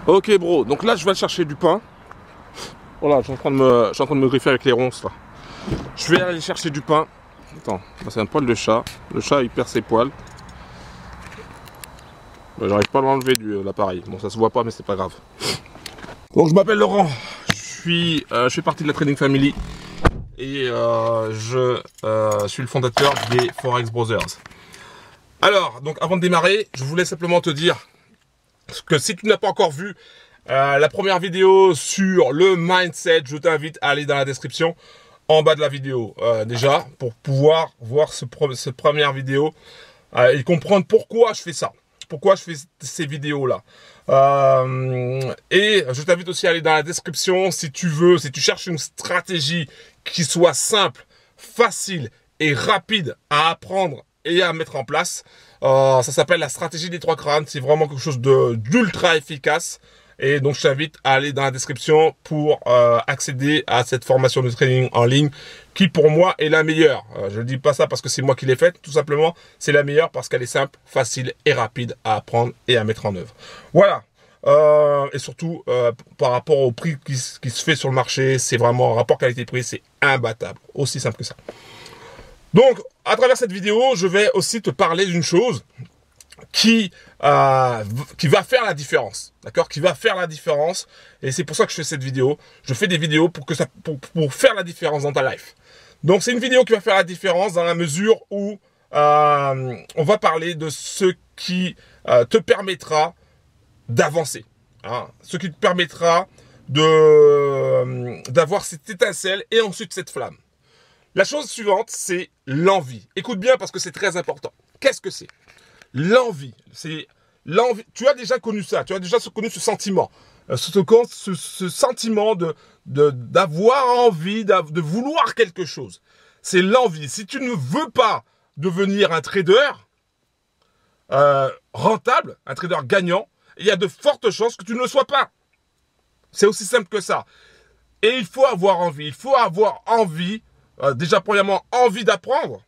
Ok bro, donc là je vais chercher du pain. Voilà, je suis en train de me griffer avec les ronces là. Je vais aller chercher du pain. Attends, c'est un poil de chat. Le chat il perd ses poils. J'arrive pas à l'enlever de l'appareil. Bon, ça se voit pas, mais c'est pas grave. Donc je m'appelle Laurent. Je fais partie de la Trading Family. Et je suis le fondateur des Forex Brothers. Alors, donc avant de démarrer, je voulais simplement te dire que si tu n'as pas encore vu la première vidéo sur le mindset, je t'invite à aller dans la description en bas de la vidéo déjà pour pouvoir voir cette première vidéo et comprendre pourquoi je fais ça, pourquoi je fais ces vidéos là. Et je t'invite aussi à aller dans la description si tu cherches une stratégie qui soit simple, facile et rapide à apprendre et à mettre en place. Ça s'appelle la stratégie des 3 crânes. C'est vraiment quelque chose d'ultra efficace. Et donc, je t'invite à aller dans la description pour accéder à cette formation de trading en ligne qui, pour moi, est la meilleure. Je ne dis pas ça parce que c'est moi qui l'ai faite. Tout simplement, c'est la meilleure parce qu'elle est simple, facile et rapide à apprendre et à mettre en œuvre. Voilà. Et surtout, par rapport au prix qui se fait sur le marché, c'est vraiment un rapport qualité-prix, c'est imbattable. Aussi simple que ça. Donc, à travers cette vidéo, je vais aussi te parler d'une chose qui va faire la différence, d'accord, qui va faire la différence, et c'est pour ça que je fais cette vidéo. Je fais des vidéos pour faire la différence dans ta life. Donc, c'est une vidéo qui va faire la différence dans la mesure où on va parler de ce qui te permettra d'avancer, hein, ce qui te permettra d'avoir cette étincelle et ensuite cette flamme. La chose suivante, c'est l'envie. Écoute bien parce que c'est très important. Qu'est-ce que c'est? L'envie. C'est l'envie. Tu as déjà connu ça. Tu as déjà connu ce sentiment. Ce sentiment d'avoir envie, de vouloir quelque chose. C'est l'envie. Si tu ne veux pas devenir un trader rentable, un trader gagnant, il y a de fortes chances que tu ne le sois pas. C'est aussi simple que ça. Et il faut avoir envie. Il faut avoir envie. Déjà, premièrement, envie d'apprendre.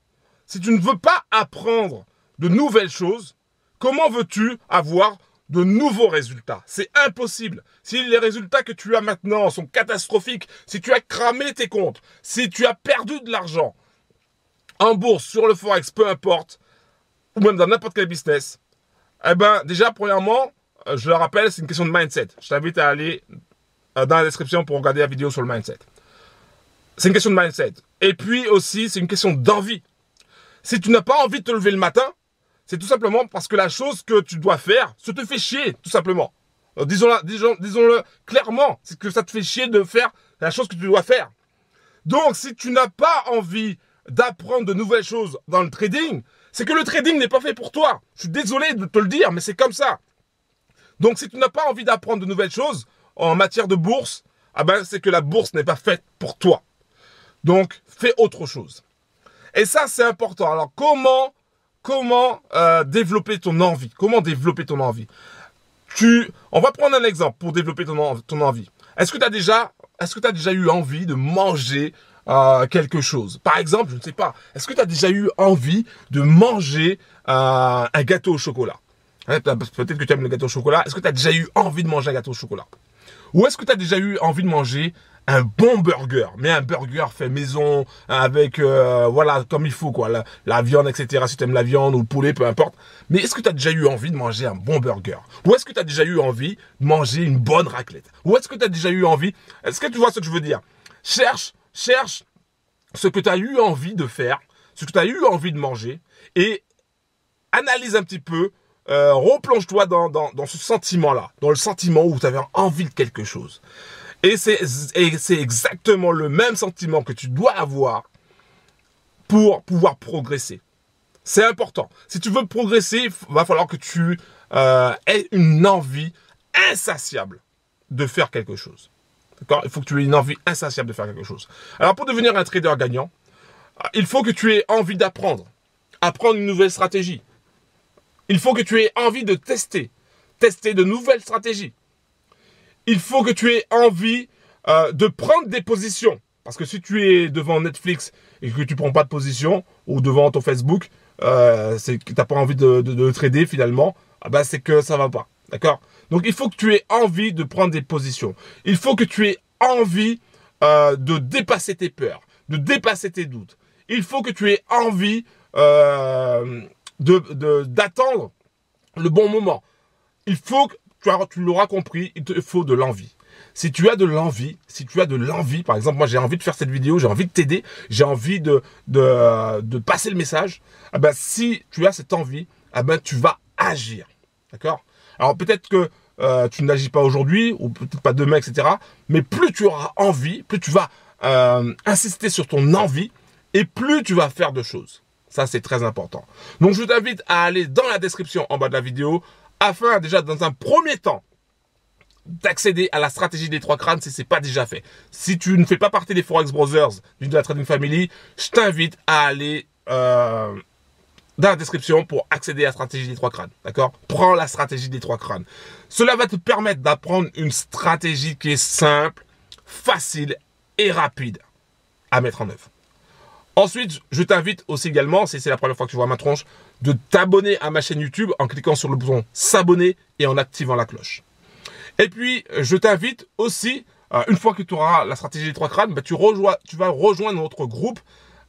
Si tu ne veux pas apprendre de nouvelles choses, comment veux-tu avoir de nouveaux résultats? C'est impossible. Si les résultats que tu as maintenant sont catastrophiques, si tu as cramé tes comptes, si tu as perdu de l'argent en bourse, sur le forex, peu importe, ou même dans n'importe quel business, eh ben, déjà, premièrement, je le rappelle, c'est une question de mindset. Je t'invite à aller dans la description pour regarder la vidéo sur le mindset. C'est une question de mindset. Et puis aussi, c'est une question d'envie. Si tu n'as pas envie de te lever le matin, c'est tout simplement parce que la chose que tu dois faire, ça te fait chier, tout simplement. Disons-le clairement, c'est que ça te fait chier de faire la chose que tu dois faire. Donc, si tu n'as pas envie d'apprendre de nouvelles choses dans le trading, c'est que le trading n'est pas fait pour toi. Je suis désolé de te le dire, mais c'est comme ça. Donc, si tu n'as pas envie d'apprendre de nouvelles choses en matière de bourse, ah ben, c'est que la bourse n'est pas faite pour toi. Donc, fais autre chose. Et ça, c'est important. Alors, comment développer ton envie? Comment développer ton envie? On va prendre un exemple pour développer ton envie. Est-ce que tu as déjà eu envie de manger quelque chose? Par exemple, je ne sais pas. Est-ce que tu as déjà eu envie de manger un gâteau au chocolat? Peut-être que tu aimes le gâteau au chocolat. Est-ce que tu as déjà eu envie de manger un gâteau au chocolat? Ou est-ce que tu as déjà eu envie de manger un bon burger, mais un burger fait maison, avec, voilà, comme il faut, quoi, la viande, etc., si tu aimes la viande ou le poulet, peu importe. Mais est-ce que tu as déjà eu envie de manger un bon burger? Ou est-ce que tu as déjà eu envie de manger une bonne raclette? Ou est-ce que tu as déjà eu envie, est-ce que tu vois ce que je veux dire? Cherche ce que tu as eu envie de faire, ce que tu as eu envie de manger, et analyse un petit peu, replonge-toi dans ce sentiment-là, dans le sentiment où tu avais envie de quelque chose. Et c'est exactement le même sentiment que tu dois avoir pour pouvoir progresser. C'est important. Si tu veux progresser, il va falloir que tu aies une envie insatiable de faire quelque chose. D'accord? Il faut que tu aies une envie insatiable de faire quelque chose. Alors, pour devenir un trader gagnant, il faut que tu aies envie d'apprendre. Apprendre une nouvelle stratégie. Il faut que tu aies envie de tester de nouvelles stratégies. Il faut que tu aies envie de prendre des positions. Parce que si tu es devant Netflix et que tu ne prends pas de position, ou devant ton Facebook, c'est que tu n'as pas envie de trader finalement, ah ben c'est que ça ne va pas. D'accord? Donc, il faut que tu aies envie de prendre des positions. Il faut que tu aies envie de dépasser tes peurs, de dépasser tes doutes. Il faut que tu aies envie d'attendre le bon moment. Il faut que, tu l'auras compris, il te faut de l'envie. Si tu as de l'envie, par exemple, moi j'ai envie de faire cette vidéo, j'ai envie de t'aider, j'ai envie de passer le message, eh ben, si tu as cette envie, eh ben, tu vas agir. D'accord? Alors peut-être que tu n'agis pas aujourd'hui, ou peut-être pas demain, etc. Mais plus tu auras envie, plus tu vas insister sur ton envie, et plus tu vas faire de choses. Ça, c'est très important. Donc, je t'invite à aller dans la description en bas de la vidéo, afin déjà, dans un premier temps, d'accéder à la stratégie des 3 crânes si ce n'est pas déjà fait. Si tu ne fais pas partie des Forex Brothers, de la Trading Family, je t'invite à aller dans la description pour accéder à la stratégie des 3 crânes. D'accord? Prends la stratégie des 3 crânes. Cela va te permettre d'apprendre une stratégie qui est simple, facile et rapide à mettre en œuvre. Ensuite, je t'invite aussi également, si c'est la première fois que tu vois ma tronche, de t'abonner à ma chaîne YouTube en cliquant sur le bouton s'abonner et en activant la cloche. Et puis, je t'invite aussi, une fois que tu auras la stratégie des 3 crânes, bah, tu vas rejoindre notre groupe,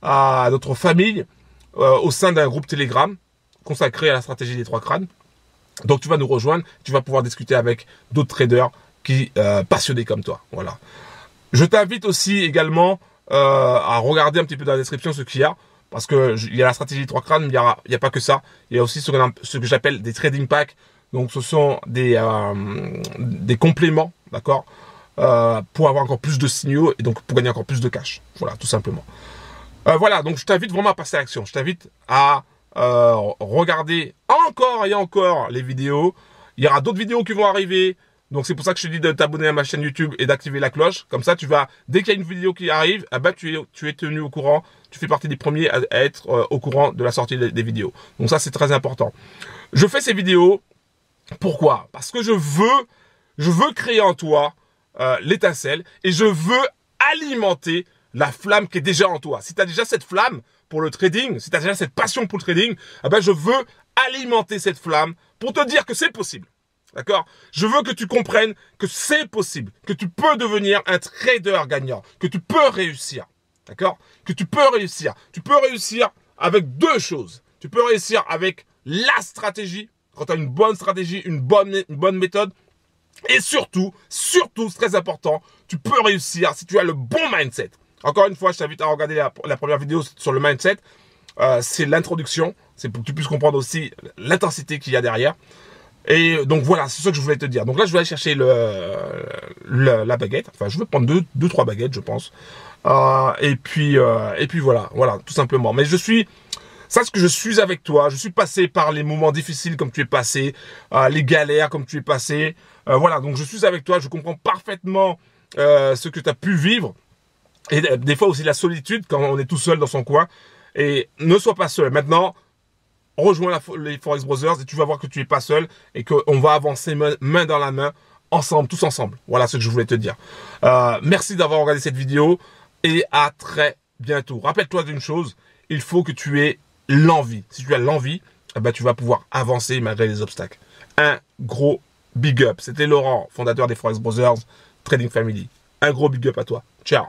notre famille, au sein d'un groupe Telegram consacré à la stratégie des 3 crânes. Donc, tu vas nous rejoindre, tu vas pouvoir discuter avec d'autres traders passionnés comme toi. Voilà. Je t'invite aussi également à regarder un petit peu dans la description ce qu'il y a. Parce que il y a la stratégie des 3 crânes, mais il n'y a pas que ça. Il y a aussi ce que j'appelle des trading packs. Donc, ce sont des compléments, d'accord, pour avoir encore plus de signaux et donc pour gagner encore plus de cash. Voilà, tout simplement. Voilà, donc je t'invite vraiment à passer à l'action. Je t'invite à regarder encore et encore les vidéos. Il y aura d'autres vidéos qui vont arriver. Donc, c'est pour ça que je te dis de t'abonner à ma chaîne YouTube et d'activer la cloche. Comme ça, dès qu'il y a une vidéo qui arrive, eh ben, tu es tenu au courant. Tu fais partie des premiers à être au courant de la sortie des vidéos. Donc, ça, c'est très important. Je fais ces vidéos. Pourquoi? Parce que je veux créer en toi l'étincelle et je veux alimenter la flamme qui est déjà en toi. Si tu as déjà cette flamme pour le trading, si tu as déjà cette passion pour le trading, eh ben je veux alimenter cette flamme pour te dire que c'est possible. D'accord? Je veux que tu comprennes que c'est possible, que tu peux devenir un trader gagnant, que tu peux réussir. D'accord? Que tu peux réussir. Tu peux réussir avec deux choses. Tu peux réussir avec la stratégie, quand tu as une bonne stratégie, une bonne méthode. Et surtout, c'est très important, tu peux réussir si tu as le bon mindset. Encore une fois, je t'invite à regarder la première vidéo sur le mindset. C'est l'introduction. C'est pour que tu puisses comprendre aussi l'intensité qu'il y a derrière. Et donc voilà, c'est ça que je voulais te dire. Donc là, je vais aller chercher la baguette. Enfin, je vais prendre deux, trois baguettes, je pense. Et puis voilà, tout simplement. Mais sache que je suis avec toi. Je suis passé par les moments difficiles comme tu es passé, les galères comme tu es passé. Voilà, donc je suis avec toi. Je comprends parfaitement ce que tu as pu vivre. Et des fois aussi la solitude quand on est tout seul dans son coin. Et ne sois pas seul. Maintenant, rejoins les Forex Brothers et tu vas voir que tu n'es pas seul et qu'on va avancer main dans la main, ensemble, tous ensemble. Voilà ce que je voulais te dire. Merci d'avoir regardé cette vidéo et à très bientôt. Rappelle-toi d'une chose, il faut que tu aies l'envie. Si tu as l'envie, eh ben, tu vas pouvoir avancer malgré les obstacles. Un gros big up. C'était Laurent, fondateur des Forex Brothers Trading Family. Un gros big up à toi. Ciao.